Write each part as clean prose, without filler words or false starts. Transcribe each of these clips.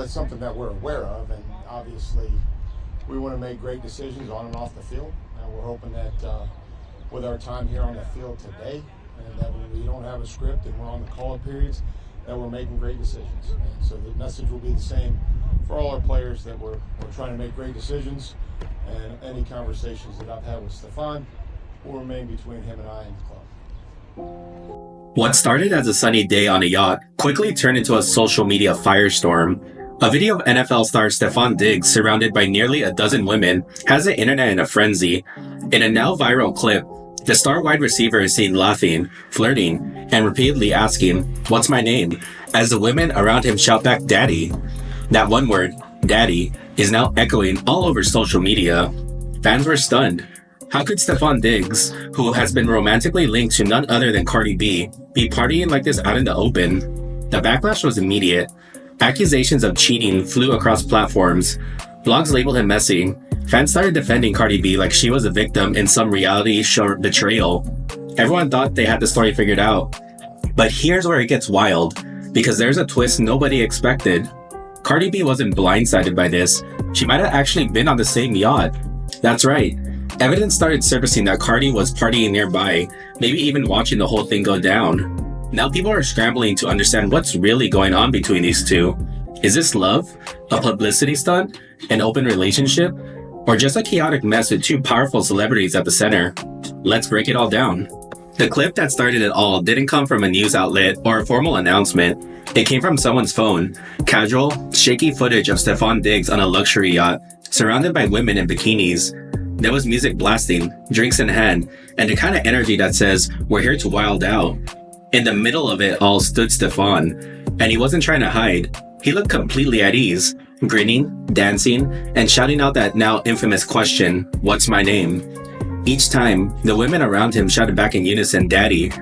that's something that we're aware of, and obviously we want to make great decisions on and off the field. And we're hoping that with our time here on the field today, and that when we don't have a script and we're on the call-up periods, that we're making great decisions. And so the message will be the same for all our players, that we're trying to make great decisions, and any conversations that I've had with Stefon will remain between him and I and the club. What started as a sunny day on a yacht quickly turned into a social media firestorm. A video of NFL star Stefon Diggs surrounded by nearly a dozen women has the internet in a frenzy. In a now viral clip, the star wide receiver is seen laughing, flirting, and repeatedly asking, "What's my name?" as the women around him shout back, "Daddy." That one word, "Daddy," is now echoing all over social media. Fans were stunned. How could Stefon Diggs, who has been romantically linked to none other than Cardi B, be partying like this out in the open? The backlash was immediate. Accusations of cheating flew across platforms. Blogs labeled him messy. Fans started defending Cardi B like she was a victim in some reality show betrayal. Everyone thought they had the story figured out. But here's where it gets wild, because there's a twist nobody expected. Cardi B wasn't blindsided by this. She might have actually been on the same yacht. That's right. Evidence started surfacing that Cardi was partying nearby, maybe even watching the whole thing go down. Now people are scrambling to understand what's really going on between these two. Is this love? A publicity stunt? An open relationship? Or just a chaotic mess with two powerful celebrities at the center? Let's break it all down. The clip that started it all didn't come from a news outlet or a formal announcement. It came from someone's phone. Casual, shaky footage of Stefon Diggs on a luxury yacht, surrounded by women in bikinis. There was music blasting, drinks in hand, and the kind of energy that says, "We're here to wild out." In the middle of it all stood Stefon, and he wasn't trying to hide. He looked completely at ease, grinning, dancing, and shouting out that now infamous question, "What's my name?" Each time, the women around him shouted back in unison, "Daddy."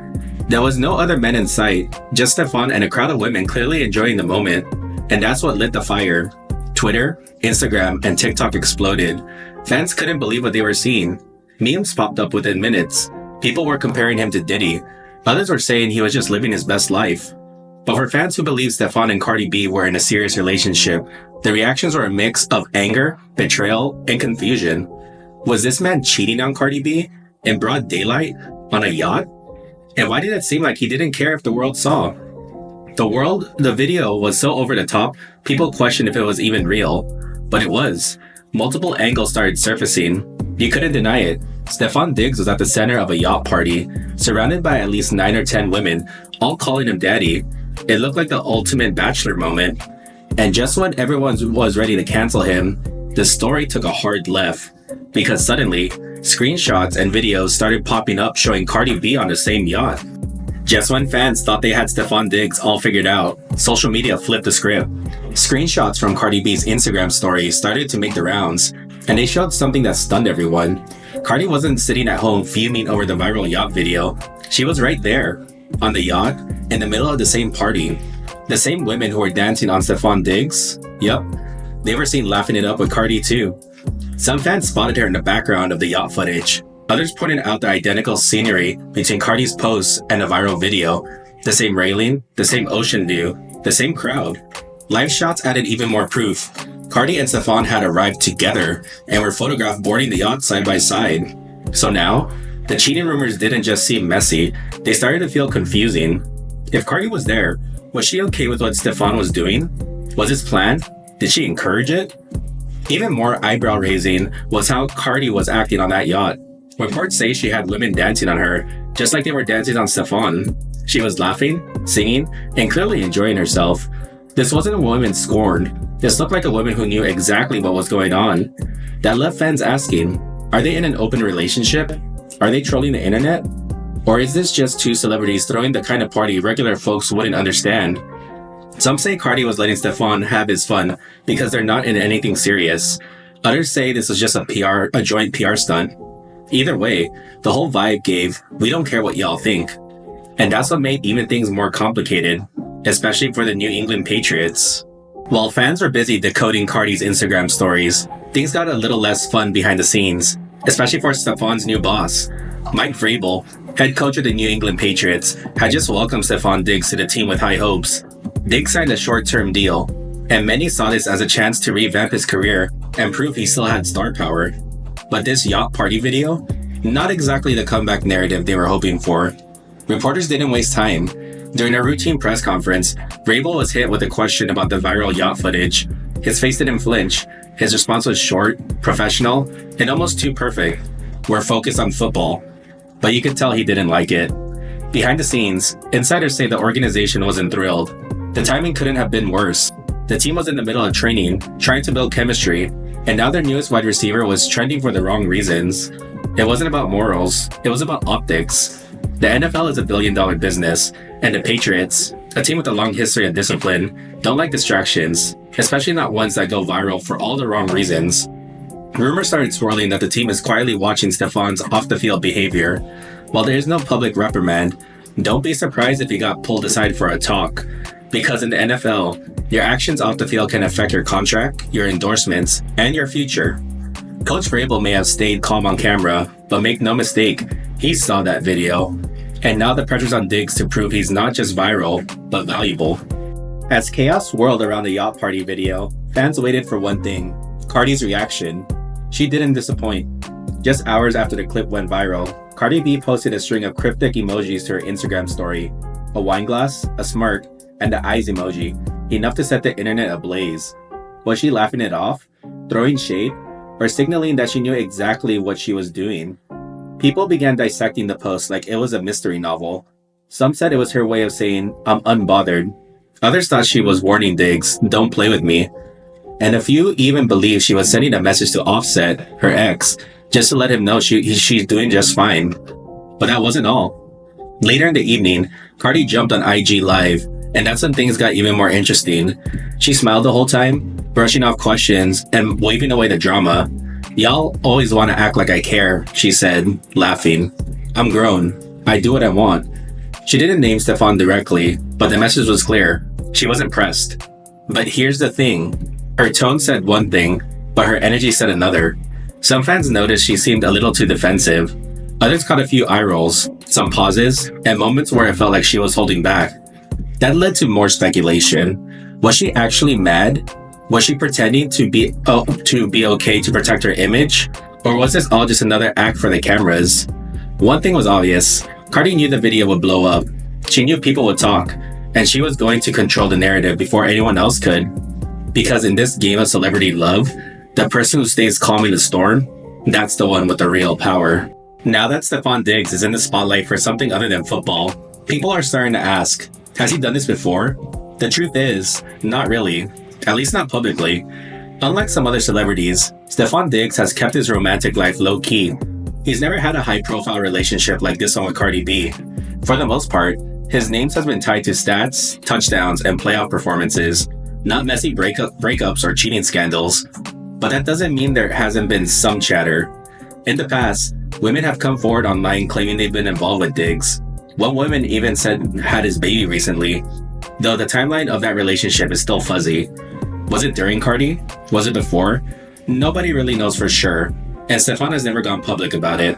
There was no other men in sight, just Stefon and a crowd of women clearly enjoying the moment. And that's what lit the fire. Twitter, Instagram, and TikTok exploded. Fans couldn't believe what they were seeing. Memes popped up within minutes. People were comparing him to Diddy. Others were saying he was just living his best life. But for fans who believed Stefon and Cardi B were in a serious relationship, the reactions were a mix of anger, betrayal, and confusion. Was this man cheating on Cardi B in broad daylight on a yacht? And why did it seem like he didn't care if the world saw? The video was so over the top, people questioned if it was even real. But it was. Multiple angles started surfacing. You couldn't deny it. Stefon Diggs was at the center of a yacht party, surrounded by at least 9 or 10 women, all calling him daddy. It looked like the ultimate bachelor moment. And just when everyone was ready to cancel him, the story took a hard left. Because suddenly, screenshots and videos started popping up showing Cardi B on the same yacht. Just when fans thought they had Stefon Diggs all figured out, social media flipped the script. Screenshots from Cardi B's Instagram story started to make the rounds, and they showed something that stunned everyone. Cardi wasn't sitting at home fuming over the viral yacht video. She was right there, on the yacht, in the middle of the same party. The same women who were dancing on Stefon Diggs? Yup, they were seen laughing it up with Cardi too. Some fans spotted her in the background of the yacht footage. Others pointed out the identical scenery between Cardi's posts and the viral video. The same railing, the same ocean view, the same crowd. Live shots added even more proof. Cardi and Stefon had arrived together and were photographed boarding the yacht side by side. So now, the cheating rumors didn't just seem messy, they started to feel confusing. If Cardi was there, was she okay with what Stefon was doing? Was this planned? Did she encourage it? Even more eyebrow-raising was how Cardi was acting on that yacht. Reports say she had women dancing on her, just like they were dancing on Stefon. She was laughing, singing, and clearly enjoying herself. This wasn't a woman scorned. This looked like a woman who knew exactly what was going on. That left fans asking, are they in an open relationship? Are they trolling the internet? Or is this just two celebrities throwing the kind of party regular folks wouldn't understand? Some say Cardi was letting Stefon have his fun because they're not in anything serious. Others say this was just a joint PR stunt. Either way, the whole vibe gave, we don't care what y'all think. And that's what made even things more complicated, especially for the New England Patriots. While fans were busy decoding Cardi's Instagram stories, things got a little less fun behind the scenes, especially for Stefon's new boss. Mike Vrabel, head coach of the New England Patriots, had just welcomed Stefon Diggs to the team with high hopes. Diggs signed a short-term deal. and many saw this as a chance to revamp his career and prove he still had star power. But this yacht party video? Not exactly the comeback narrative they were hoping for. Reporters didn't waste time. During a routine press conference, Vrabel was hit with a question about the viral yacht footage. His face didn't flinch. His response was short, professional, and almost too perfect. We're focused on football. But you could tell he didn't like it. Behind the scenes, insiders say the organization wasn't thrilled. The timing couldn't have been worse. The team was in the middle of training, trying to build chemistry, and now their newest wide receiver was trending for the wrong reasons. It wasn't about morals, it was about optics. The NFL is a billion-dollar business, and the Patriots, a team with a long history of discipline, don't like distractions, especially not ones that go viral for all the wrong reasons. Rumors started swirling that the team is quietly watching Stefon's off-the-field behavior. While there is no public reprimand, don't be surprised if he got pulled aside for a talk. Because in the NFL, your actions off the field can affect your contract, your endorsements, and your future. Coach Vrabel may have stayed calm on camera, but make no mistake, he saw that video. And now the pressure's on Diggs to prove he's not just viral, but valuable. As chaos swirled around the yacht party video, fans waited for one thing: Cardi's reaction. She didn't disappoint. Just hours after the clip went viral, Cardi B posted a string of cryptic emojis to her Instagram story. A wine glass, a smirk, and the eyes emoji, enough to set the internet ablaze. Was she laughing it off, throwing shade, or signaling that she knew exactly what she was doing? People began dissecting the post like it was a mystery novel. Some said it was her way of saying, "I'm unbothered." Others thought she was warning Diggs, "Don't play with me." And a few even believed she was sending a message to Offset, her ex, just to let him know she's doing just fine. But that wasn't all. Later in the evening, Cardi jumped on IG Live, and that's when things got even more interesting. She smiled the whole time, brushing off questions and waving away the drama. "Y'all always want to act like I care," she said, laughing. "I'm grown. I do what I want." She didn't name Stefon directly, but the message was clear. She wasn't pressed. But here's the thing. Her tone said one thing, but her energy said another. Some fans noticed she seemed a little too defensive. Others caught a few eye rolls, some pauses, and moments where it felt like she was holding back. That led to more speculation. Was she actually mad? Was she pretending to be okay to protect her image? Or was this all just another act for the cameras? One thing was obvious. Cardi knew the video would blow up. She knew people would talk, and she was going to control the narrative before anyone else could. Because in this game of celebrity love, the person who stays calm in the storm, that's the one with the real power. Now that Stefon Diggs is in the spotlight for something other than football, people are starting to ask, has he done this before? The truth is, not really. At least not publicly. Unlike some other celebrities, Stefon Diggs has kept his romantic life low-key. He's never had a high-profile relationship like this one with Cardi B. For the most part, his name has been tied to stats, touchdowns, and playoff performances, not messy breakups or cheating scandals. But that doesn't mean there hasn't been some chatter. In the past, women have come forward online claiming they've been involved with Diggs. One woman even said had his baby recently, though the timeline of that relationship is still fuzzy. Was it during Cardi? Was it before? Nobody really knows for sure, and Stefon has never gone public about it.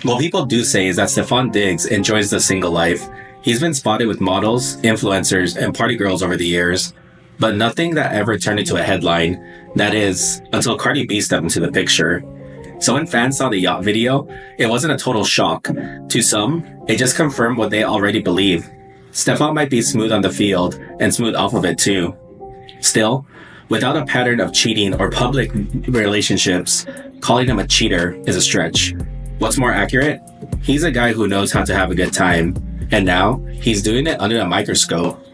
What people do say is that Stefon Diggs enjoys the single life. He's been spotted with models, influencers, and party girls over the years, but nothing that ever turned into a headline. That is, until Cardi B stepped into the picture. So when fans saw the yacht video, it wasn't a total shock. To some, it just confirmed what they already believe. Stefon might be smooth on the field, and smooth off of it too. Still, without a pattern of cheating or public relationships, calling him a cheater is a stretch. What's more accurate? He's a guy who knows how to have a good time, and now he's doing it under a microscope.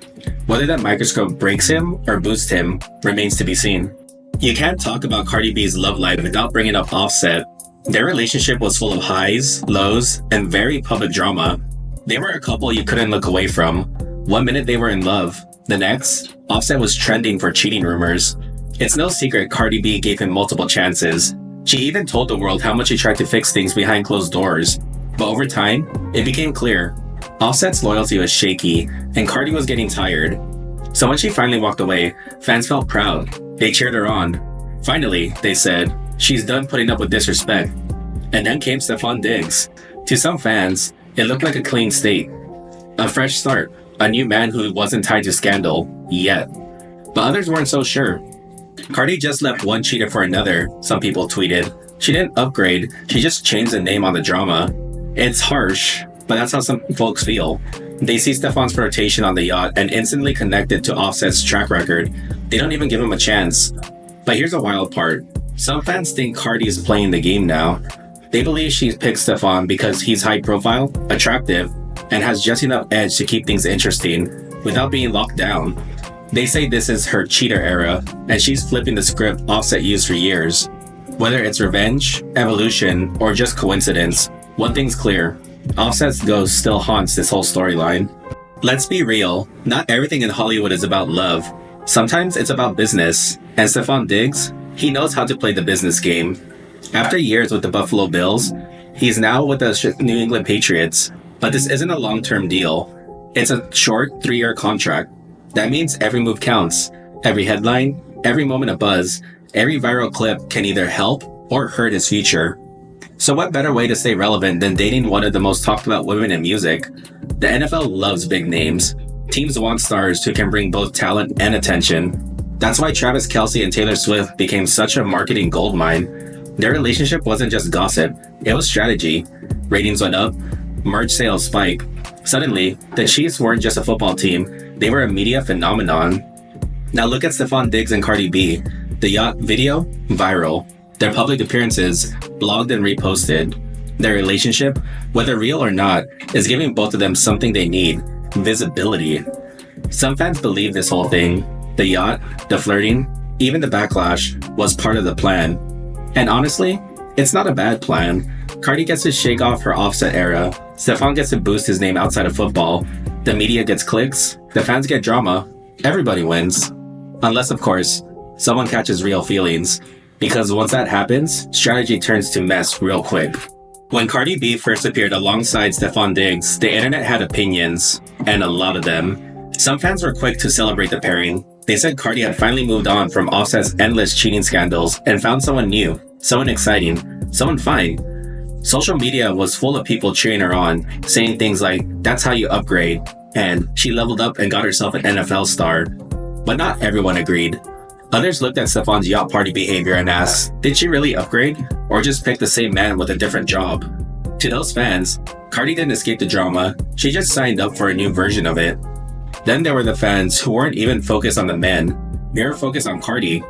Whether that microscope breaks him or boosts him remains to be seen. You can't talk about Cardi B's love life without bringing up Offset. Their relationship was full of highs, lows, and very public drama. They were a couple you couldn't look away from. One minute they were in love. The next, Offset was trending for cheating rumors. It's no secret Cardi B gave him multiple chances. She even told the world how much he tried to fix things behind closed doors. But over time, it became clear. Offset's loyalty was shaky, and Cardi was getting tired. So when she finally walked away, fans felt proud. They cheered her on. Finally, they said, she's done putting up with disrespect. And then came Stefon Diggs. To some fans, it looked like a clean slate. A fresh start. A new man who wasn't tied to scandal, yet. But others weren't so sure. Cardi just left one cheater for another, some people tweeted. She didn't upgrade, she just changed the name on the drama. It's harsh, but that's how some folks feel. They see Stefon's flirtation on the yacht and instantly connect it to Offset's track record. They don't even give him a chance. But here's the wild part. Some fans think Cardi is playing the game now. They believe she picked Stefon because he's high profile, attractive, and has just enough edge to keep things interesting without being locked down. They say this is her cheater era, and she's flipping the script Offset used for years. Whether it's revenge, evolution, or just coincidence, one thing's clear. Offset's ghost still haunts this whole storyline. Let's be real, not everything in Hollywood is about love. Sometimes it's about business, and Stefon Diggs, he knows how to play the business game. After years with the Buffalo Bills, he's now with the New England Patriots, but this isn't a long-term deal. It's a short 3-year contract. That means every move counts. Every headline, every moment of buzz, every viral clip can either help or hurt his future. So what better way to stay relevant than dating one of the most talked about women in music? The NFL loves big names. Teams want stars who can bring both talent and attention. That's why Travis Kelce and Taylor Swift became such a marketing goldmine. Their relationship wasn't just gossip, it was strategy. Ratings went up, merch sales spiked. Suddenly, the Chiefs weren't just a football team, they were a media phenomenon. Now look at Stefon Diggs and Cardi B. The yacht video, viral. Their public appearances, blogged and reposted. Their relationship, whether real or not, is giving both of them something they need, visibility. Some fans believe this whole thing, the yacht, the flirting, even the backlash, was part of the plan. And honestly, it's not a bad plan. Cardi gets to shake off her Offset era. Stefon gets to boost his name outside of football. The media gets clicks. The fans get drama. Everybody wins. Unless, of course, someone catches real feelings. Because once that happens, strategy turns to mess real quick. When Cardi B first appeared alongside Stefon Diggs, the internet had opinions, and a lot of them. Some fans were quick to celebrate the pairing. They said Cardi had finally moved on from Offset's endless cheating scandals and found someone new, someone exciting, someone fine. Social media was full of people cheering her on, saying things like, "That's how you upgrade," and "She leveled up and got herself an NFL star." But not everyone agreed. Others looked at Stefon's yacht party behavior and asked, did she really upgrade, or just pick the same man with a different job? To those fans, Cardi didn't escape the drama, she just signed up for a new version of it. Then there were the fans who weren't even focused on the men, they were focused on Cardi.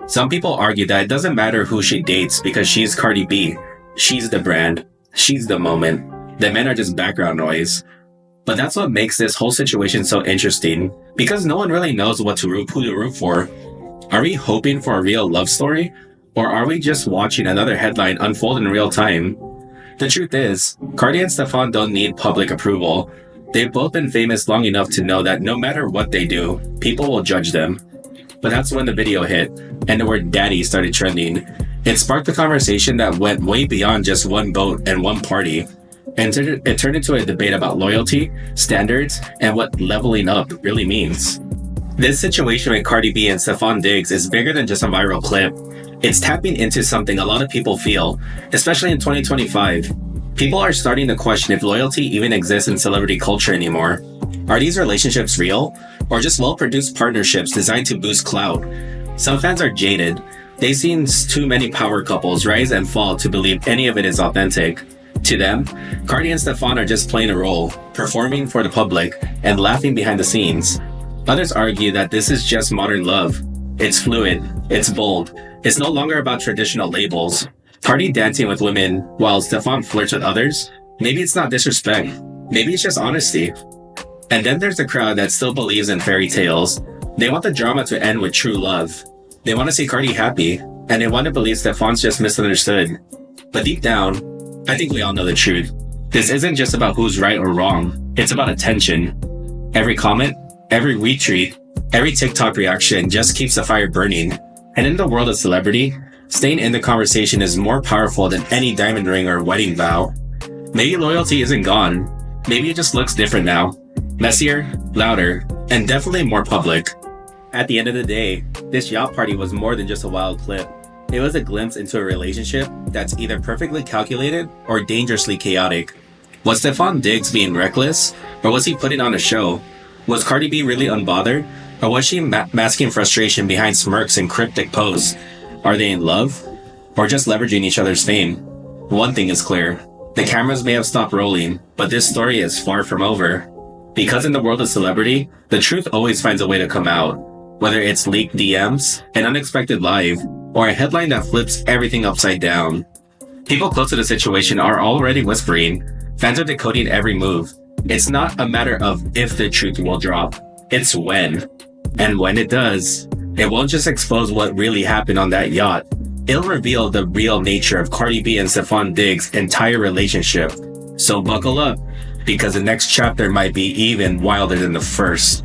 Some people argue that it doesn't matter who she dates because she's Cardi B. She's the brand. She's the moment. The men are just background noise. But that's what makes this whole situation so interesting, because no one really knows who to root for. Are we hoping for a real love story? Or are we just watching another headline unfold in real time? The truth is, Cardi and Stefon don't need public approval. They've both been famous long enough to know that no matter what they do, people will judge them. But that's when the video hit, and the word daddy started trending. It sparked a conversation that went way beyond just one boat and one party. And it turned into a debate about loyalty, standards, and what leveling up really means. This situation with Cardi B and Stefon Diggs is bigger than just a viral clip. It's tapping into something a lot of people feel, especially in 2025. People are starting to question if loyalty even exists in celebrity culture anymore. Are these relationships real, or just well-produced partnerships designed to boost clout? Some fans are jaded. They've seen too many power couples rise and fall to believe any of it is authentic. To them, Cardi and Stefon are just playing a role, performing for the public, and laughing behind the scenes. Others argue that this is just modern love. It's fluid, it's bold, it's no longer about traditional labels. Cardi dancing with women while Stefon flirts with others? Maybe it's not disrespect, maybe it's just honesty. And then there's the crowd that still believes in fairy tales. They want the drama to end with true love. They want to see Cardi happy, and they want to believe Stefon's just misunderstood. But deep down, I think we all know the truth. This isn't just about who's right or wrong, it's about attention. Every comment, every retweet, every TikTok reaction just keeps the fire burning. And in the world of celebrity, staying in the conversation is more powerful than any diamond ring or wedding vow. Maybe loyalty isn't gone. Maybe it just looks different now. Messier, louder, and definitely more public. At the end of the day, this yacht party was more than just a wild clip. It was a glimpse into a relationship that's either perfectly calculated or dangerously chaotic. Was Stefon Diggs being reckless, or was he putting on a show? Was Cardi B really unbothered, Or was she masking frustration behind smirks and cryptic posts? Are they in love? Or just leveraging each other's fame? One thing is clear. The cameras may have stopped rolling, but this story is far from over. Because in the world of celebrity, the truth always finds a way to come out. Whether it's leaked DMs, an unexpected live, or a headline that flips everything upside down. People close to the situation are already whispering. Fans are decoding every move. It's not a matter of if the truth will drop. It's when. And when it does, it won't just expose what really happened on that yacht. It'll reveal the real nature of Cardi B and Stefon Diggs' entire relationship. So buckle up, because the next chapter might be even wilder than the first.